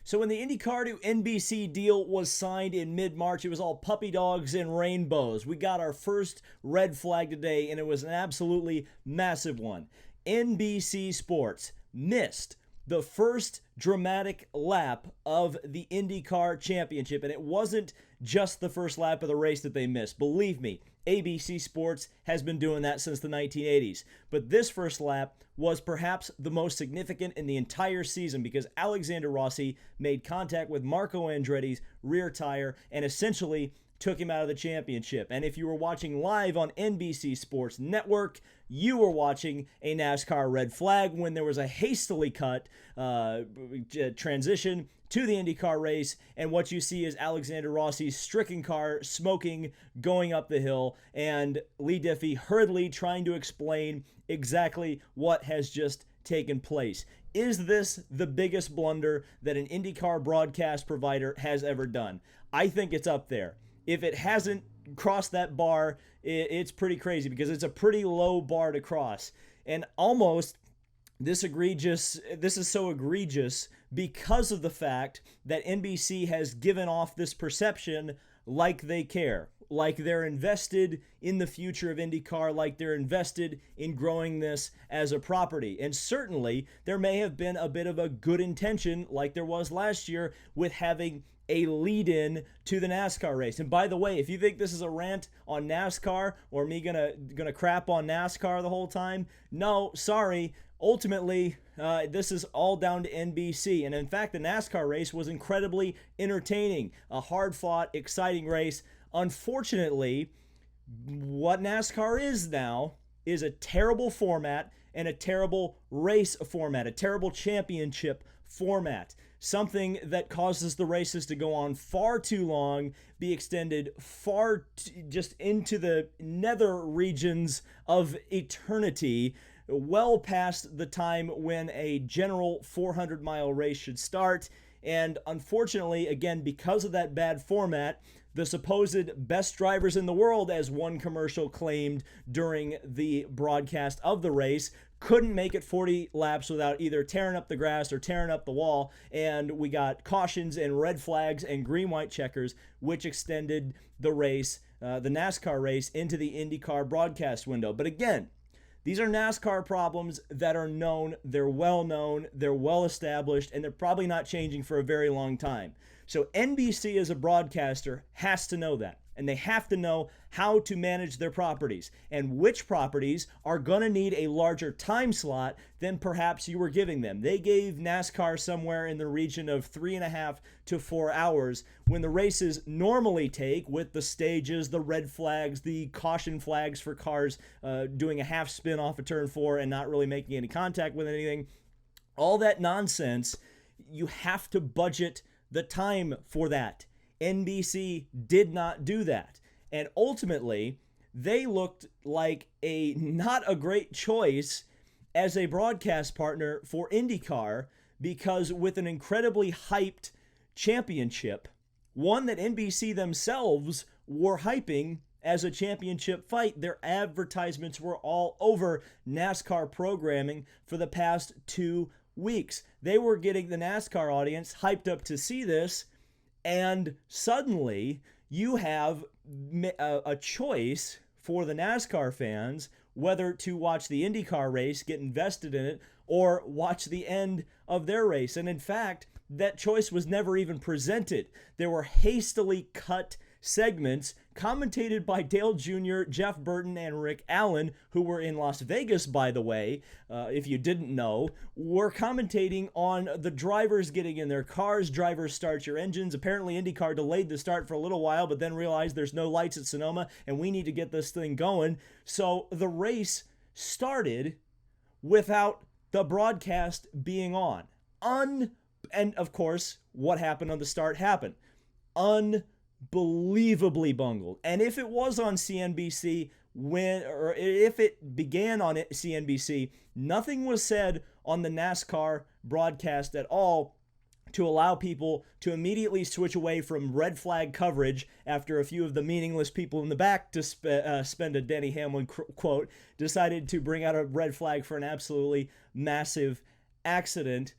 So when the IndyCar to NBC deal was signed in mid-March, it was all puppy dogs and rainbows. We got our first red flag today, and it was an absolutely massive one. NBC Sports missed the first dramatic lap of the IndyCar Championship, and it wasn't just the first lap of the race that they missed. Believe me, ABC Sports has been doing that since the 1980s. But this first lap was perhaps the most significant in the entire season because Alexander Rossi made contact with Marco Andretti's rear tire and essentially took him out of the championship. And if you were watching live on NBC Sports Network, you were watching a NASCAR red flag when there was a hastily cut transition to the IndyCar race, and what you see is Alexander Rossi's stricken car smoking going up the hill, and Lee Diffie hurriedly trying to explain exactly what has just taken place. Is this the biggest blunder that an IndyCar broadcast provider has ever done? I think it's up there. If it hasn't crossed that bar, it's pretty crazy because it's a pretty low bar to cross. And almost this is so egregious because of the fact that NBC has given off this perception like they care, like they're invested in the future of IndyCar, like they're invested in growing this as a property. And certainly there may have been a bit of a good intention, like there was last year, with having a lead-in to the NASCAR race. And by the way, if you think this is a rant on NASCAR or me gonna crap on NASCAR the whole time, no, sorry. Ultimately, this is all down to NBC. And in fact, the NASCAR race was incredibly entertaining, a hard-fought, exciting race. Unfortunately, what NASCAR is now is a terrible format and a terrible race format, a terrible championship format. Something that causes the races to go on far too long, be extended just into the nether regions of eternity, well past the time when a general 400-mile race should start. And unfortunately, again, because of that bad format, the supposed best drivers in the world, as one commercial claimed during the broadcast of the race, couldn't make it 40 laps without either tearing up the grass or tearing up the wall. And we got cautions and red flags and green-white checkers, which extended the race, the NASCAR race, into the IndyCar broadcast window. But again, these are NASCAR problems that are known, they're well known, they're well established, and they're probably not changing for a very long time. So NBC as a broadcaster has to know that. And they have to know how to manage their properties and which properties are going to need a larger time slot than perhaps you were giving them. They gave NASCAR somewhere in the region of 3.5 to 4 hours when the races normally take, with the stages, the red flags, the caution flags for cars doing a half spin off of turn 4 and not really making any contact with anything. All that nonsense, you have to budget the time for that. NBC did not do that. And ultimately, they looked like not a great choice as a broadcast partner for IndyCar, because with an incredibly hyped championship, one that NBC themselves were hyping as a championship fight, their advertisements were all over NASCAR programming for the past 2 weeks. They were getting the NASCAR audience hyped up to see this. And suddenly, you have a choice for the NASCAR fans whether to watch the IndyCar race, get invested in it, or watch the end of their race. And in fact, that choice was never even presented. There were hastily cut segments commentated by Dale Jr., Jeff Burton, and Rick Allen, who were in Las Vegas, by the way, if you didn't know, were commentating on the drivers getting in their cars. Drivers, start your engines. Apparently IndyCar delayed the start for a little while, but then realized there's no lights at Sonoma and we need to get this thing going. So the race started without the broadcast being on. And of course, what happened on the start happened. Unbelievably bungled. And if it was on CNBC or if it began on CNBC, nothing was said on the NASCAR broadcast at all to allow people to immediately switch away from red flag coverage after a few of the meaningless people in the back, to spend a Denny Hamlin quote, decided to bring out a red flag for an absolutely massive accident.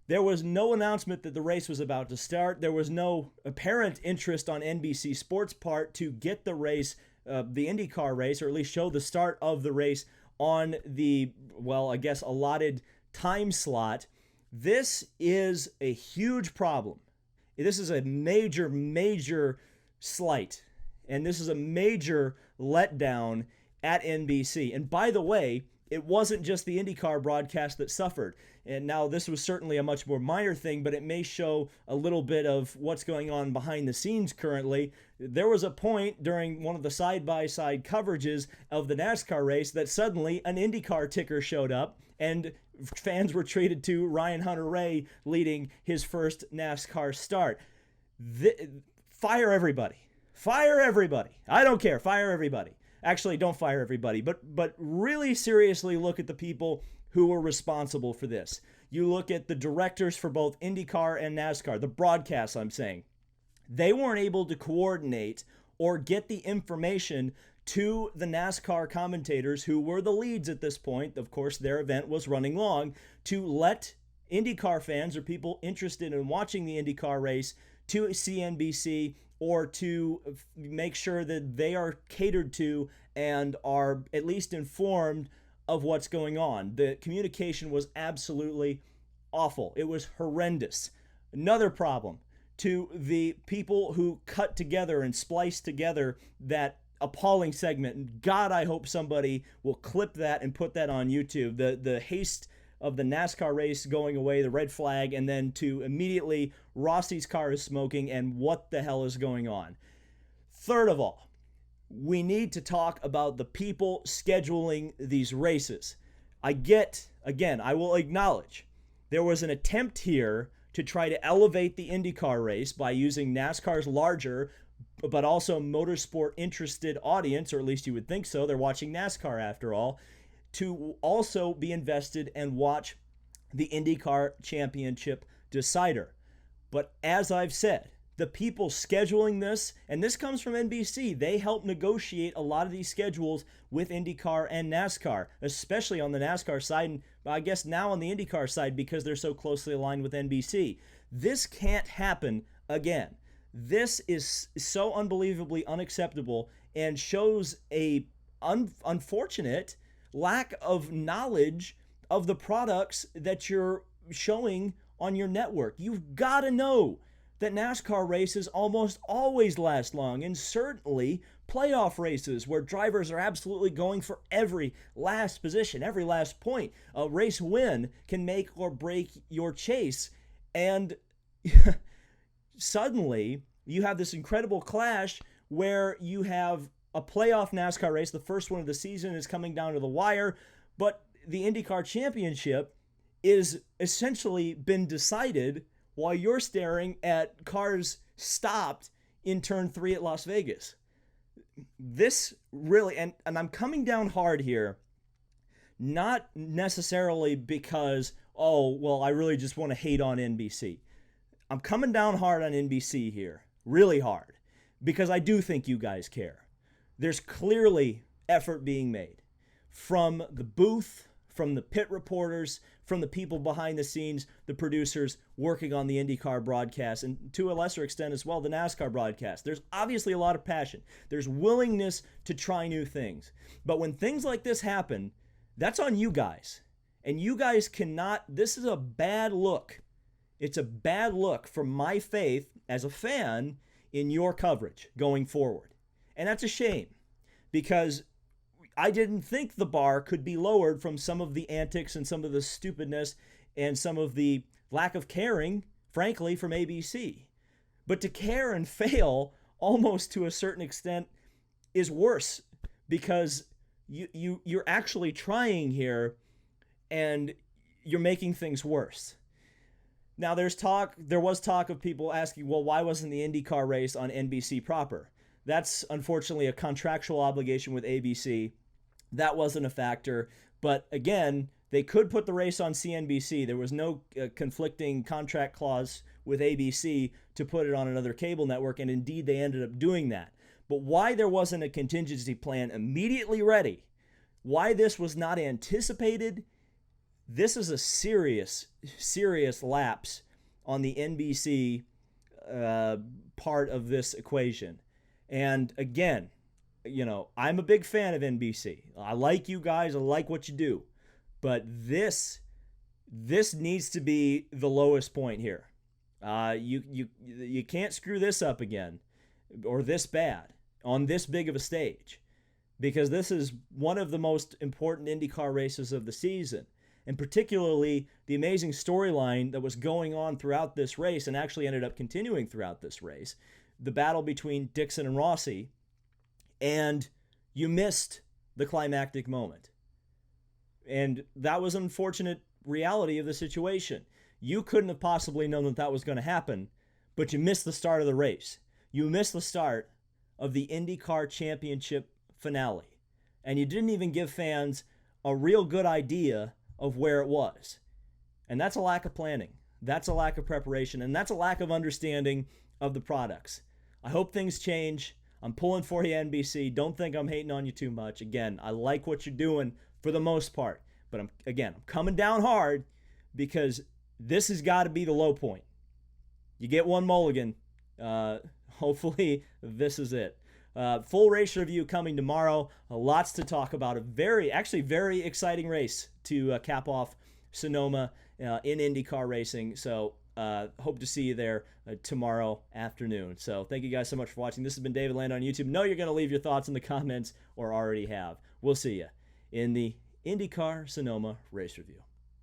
There was no announcement that the race was about to start. There was no apparent interest on NBC Sports' part to get the race, the IndyCar race, or at least show the start of the race on the, well, I guess, allotted time slot. This is a huge problem. This is a major, major slight. And this is a major letdown at NBC. And by the way, it wasn't just the IndyCar broadcast that suffered. And now this was certainly a much more minor thing, but it may show a little bit of what's going on behind the scenes currently. There was a point during one of the side-by-side coverages of the NASCAR race that suddenly an IndyCar ticker showed up and fans were treated to Ryan Hunter-Reay leading his first NASCAR start. Fire everybody. Fire everybody. I don't care. Fire everybody. Actually, don't fire everybody, but really seriously look at the people who were responsible for this. You look at the directors for both IndyCar and NASCAR, the broadcasts I'm saying. They weren't able to coordinate or get the information to the NASCAR commentators who were the leads at this point. Of course, their event was running long, to let IndyCar fans or people interested in watching the IndyCar race to CNBC or to make sure that they are catered to and are at least informed of what's going on. The communication was absolutely awful. It was horrendous. Another problem, to the people who cut together and spliced together that appalling segment. And God, I hope somebody will clip that and put that on YouTube. The haste of the NASCAR race going away, the red flag, and then to immediately Rossi's car is smoking and what the hell is going on. Third of all, we need to talk about the people scheduling these races. I will acknowledge there was an attempt here to try to elevate the IndyCar race by using NASCAR's larger but also motorsport interested audience, or at least you would think so. They're watching NASCAR after all, to also be invested and watch the IndyCar Championship decider. But as I've said, the people scheduling this, and this comes from NBC, they help negotiate a lot of these schedules with IndyCar and NASCAR, especially on the NASCAR side, and I guess now on the IndyCar side because they're so closely aligned with NBC. This can't happen again. This is so unbelievably unacceptable and shows a unfortunate lack of knowledge of the products that you're showing on your network. You've got to know that NASCAR races almost always last long, and certainly playoff races where drivers are absolutely going for every last position, every last point. A race win can make or break your chase, and suddenly you have this incredible clash where you have a playoff NASCAR race. The first one of the season is coming down to the wire, but the IndyCar Championship is essentially been decided while you're staring at cars stopped in turn 3 at Las Vegas. This really, and I'm coming down hard here, not necessarily because, oh, well, I really just want to hate on NBC. I'm coming down hard on NBC here, really hard, because I do think you guys care. There's clearly effort being made from the booth, from the pit reporters, from the people behind the scenes, the producers working on the IndyCar broadcast, and to a lesser extent as well, the NASCAR broadcast. There's obviously a lot of passion. There's willingness to try new things. But when things like this happen, that's on you guys. And you guys cannot, this is a bad look. It's a bad look for my faith as a fan in your coverage going forward. And that's a shame, because I didn't think the bar could be lowered from some of the antics and some of the stupidness and some of the lack of caring, frankly, from ABC. But to care and fail almost to a certain extent is worse, because you're actually trying here and you're making things worse. Now there was talk of people asking, well, why wasn't the IndyCar race on NBC proper? That's unfortunately a contractual obligation with ABC. That wasn't a factor. But again, they could put the race on CNBC. There was no conflicting contract clause with ABC to put it on another cable network, and indeed they ended up doing that. But why there wasn't a contingency plan immediately ready, why this was not anticipated, this is a serious lapse on the NBC part of this equation. And again, I'm a big fan of NBC. I like you guys. I like what you do. But this needs to be the lowest point here. You can't screw this up again, or this bad on this big of a stage, because this is one of the most important IndyCar races of the season, and particularly the amazing storyline that was going on throughout this race and actually ended up continuing throughout this race, the battle between Dixon and Rossi, and you missed the climactic moment. And that was an unfortunate reality of the situation. You couldn't have possibly known that that was going to happen, but you missed the start of the race. You missed the start of the IndyCar Championship finale. And you didn't even give fans a real good idea of where it was. And that's a lack of planning. That's a lack of preparation. And that's a lack of understanding of the products. I hope things change. I'm pulling for you, NBC. Don't think I'm hating on you too much. Again, I like what you're doing for the most part. But I'm coming down hard because this has got to be the low point. You get one mulligan. Hopefully, this is it. Full race review coming tomorrow. Lots to talk about. A very exciting race to cap off Sonoma in IndyCar racing. So hope to see you there tomorrow afternoon. So thank you guys so much for watching. This has been David Land on YouTube. Know you're going to leave your thoughts in the comments, or already have. We'll see you in the IndyCar Sonoma race review.